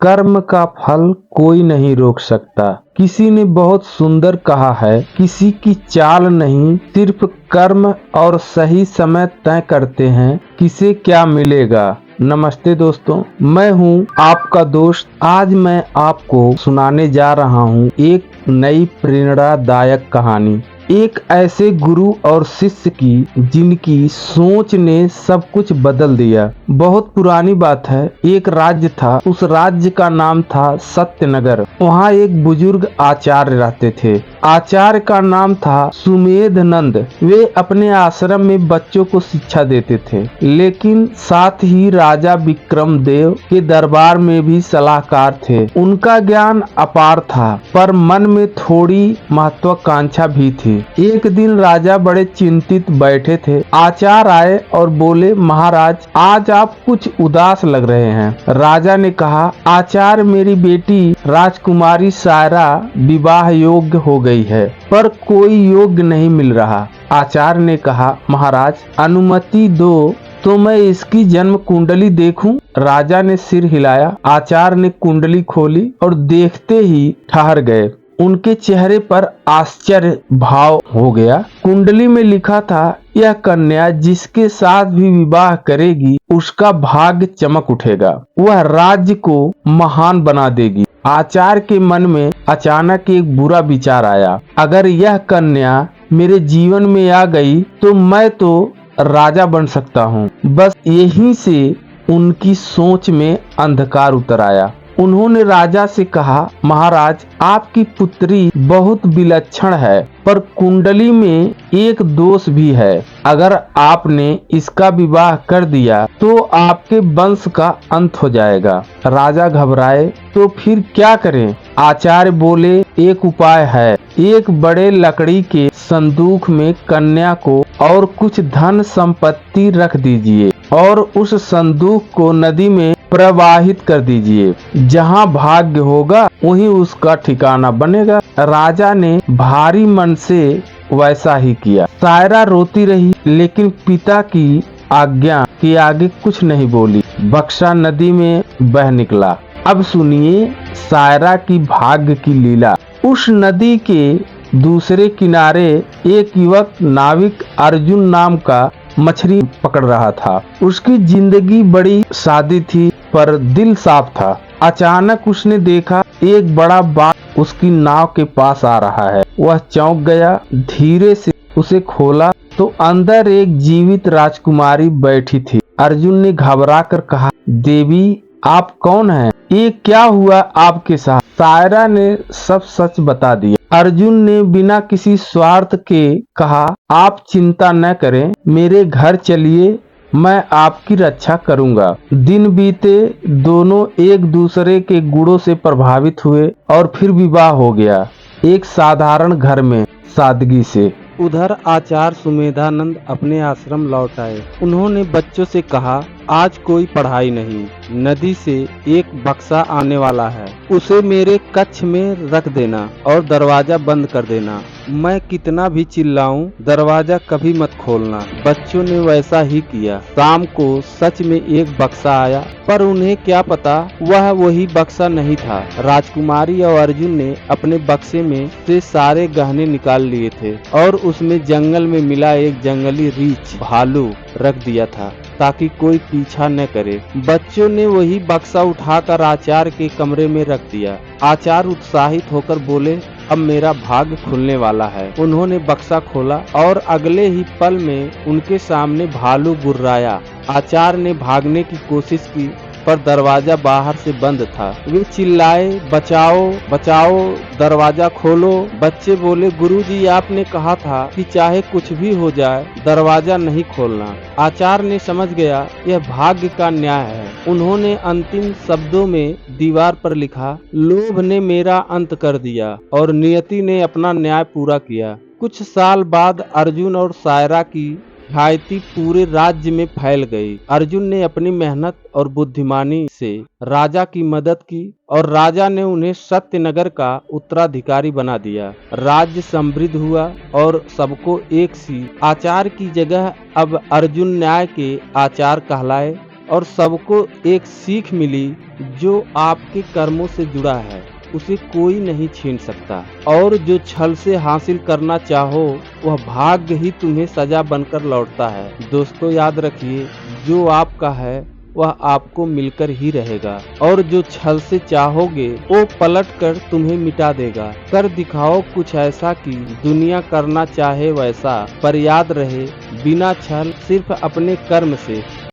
कर्म का फल कोई नहीं रोक सकता। किसी ने बहुत सुंदर कहा है, किसी की चाल नहीं, सिर्फ कर्म और सही समय तय करते हैं किसे क्या मिलेगा। नमस्ते दोस्तों, मैं हूं आपका दोस्त। आज मैं आपको सुनाने जा रहा हूं एक नई प्रेरणादायक कहानी, एक ऐसे गुरु और शिष्य की जिनकी सोच ने सब कुछ बदल दिया। बहुत पुरानी बात है, एक राज्य था। उस राज्य का नाम था सत्यनगर। वहाँ एक बुजुर्ग आचार्य रहते थे। आचार्य का नाम था सुमेध नंद। वे अपने आश्रम में बच्चों को शिक्षा देते थे, लेकिन साथ ही राजा विक्रम देव के दरबार में भी सलाहकार थे। उनका ज्ञान अपार था, पर मन में थोड़ी महत्वाकांक्षा भी थी। एक दिन राजा बड़े चिंतित बैठे थे। आचार्य आए और बोले, महाराज, आज आप कुछ उदास लग रहे हैं। राजा ने कहा, आचार्य, मेरी बेटी राजकुमारी सायरा विवाह योग्य हो गई है, पर कोई योग्य नहीं मिल रहा। आचार्य ने कहा, महाराज, अनुमति दो तो मैं इसकी जन्म कुंडली देखूं। राजा ने सिर हिलाया। आचार्य ने कुंडली खोली और देखते ही ठहर गए। उनके चेहरे पर आश्चर्य भाव हो गया। कुंडली में लिखा था, यह कन्या जिसके साथ भी विवाह करेगी उसका भाग्य चमक उठेगा, वह राज्य को महान बना देगी। आचार्य के मन में अचानक एक बुरा विचार आया, अगर यह कन्या मेरे जीवन में आ गई तो मैं तो राजा बन सकता हूँ। बस यहीं से उनकी सोच में अंधकार उतर आया। उन्होंने राजा से कहा, महाराज, आपकी पुत्री बहुत विलक्षण है, पर कुंडली में एक दोष भी है। अगर आपने इसका विवाह कर दिया तो आपके वंश का अंत हो जाएगा। राजा घबराए, तो फिर क्या करें? आचार्य बोले, एक उपाय है। एक बड़े लकड़ी के संदूक में कन्या को और कुछ धन संपत्ति रख दीजिए और उस संदूक को नदी में प्रवाहित कर दीजिए। जहाँ भाग्य होगा वहीं उसका ठिकाना बनेगा। राजा ने भारी मन से वैसा ही किया। सायरा रोती रही, लेकिन पिता की आज्ञा के आगे कुछ नहीं बोली। बक्सा नदी में बह निकला। अब सुनिए सायरा की भाग्य की लीला। उस नदी के दूसरे किनारे एक युवक नाविक अर्जुन नाम का मछली पकड़ रहा था। उसकी जिंदगी बड़ी सादी थी, पर दिल साफ था। अचानक उसने देखा एक बड़ा बाघ उसकी नाव के पास आ रहा है। वह चौंक गया। धीरे से उसे खोला तो अंदर एक जीवित राजकुमारी बैठी थी। अर्जुन ने घबरा कर कहा, देवी, आप कौन हैं? ये क्या हुआ आपके साथ? सायरा ने सब सच बता दिया। अर्जुन ने बिना किसी स्वार्थ के कहा, आप चिंता न करें, मेरे घर चलिए, मैं आपकी रक्षा करूंगा। दिन बीते, दोनों एक दूसरे के गुणों से प्रभावित हुए और फिर विवाह हो गया, एक साधारण घर में, सादगी से। उधर आचार्य सुमेधानंद अपने आश्रम लौट आए। उन्होंने बच्चों से कहा, आज कोई पढ़ाई नहीं, नदी से एक बक्सा आने वाला है, उसे मेरे कक्ष में रख देना और दरवाजा बंद कर देना। मैं कितना भी चिल्लाऊं, दरवाजा कभी मत खोलना। बच्चों ने वैसा ही किया। शाम को सच में एक बक्सा आया, पर उन्हें क्या पता वह वही बक्सा नहीं था। राजकुमारी और अर्जुन ने अपने बक्से में से सारे गहने निकाल लिए थे और उसमें जंगल में मिला एक जंगली रीछ भालू रख दिया था, ताकि कोई पीछा न करे। बच्चों ने वही बक्सा उठाकर आचार्य के कमरे में रख दिया। आचार्य उत्साहित होकर बोले, अब मेरा भाग्य खुलने वाला है। उन्होंने बक्सा खोला और अगले ही पल में उनके सामने भालू गुर्राया। आचार्य ने भागने की कोशिश की, पर दरवाजा बाहर से बंद था। वे चिल्लाए, बचाओ बचाओ, दरवाजा खोलो। बच्चे बोले, गुरुजी, आपने कहा था कि चाहे कुछ भी हो जाए दरवाजा नहीं खोलना। आचार्य ने समझ गया यह भाग्य का न्याय है। उन्होंने अंतिम शब्दों में दीवार पर लिखा, लोभ ने मेरा अंत कर दिया और नियति ने अपना न्याय पूरा किया। कुछ साल बाद अर्जुन और सायरा की ख्याति पूरे राज्य में फैल गई। अर्जुन ने अपनी मेहनत और बुद्धिमानी से राजा की मदद की और राजा ने उन्हें सत्यनगर का उत्तराधिकारी बना दिया। राज्य समृद्ध हुआ और सबको एक सी। आचार्य की जगह अब अर्जुन न्याय के आचार्य कहलाए। और सबको एक सीख मिली, जो आपके कर्मों से जुड़ा है उसे कोई नहीं छीन सकता, और जो छल से हासिल करना चाहो वह भाग्य ही तुम्हें सजा बनकर लौटता है। दोस्तों याद रखिए, जो आपका है वह आपको मिलकर ही रहेगा, और जो छल से चाहोगे वो पलट कर तुम्हें मिटा देगा। कर दिखाओ कुछ ऐसा कि दुनिया करना चाहे वैसा, पर याद रहे बिना छल सिर्फ अपने कर्म से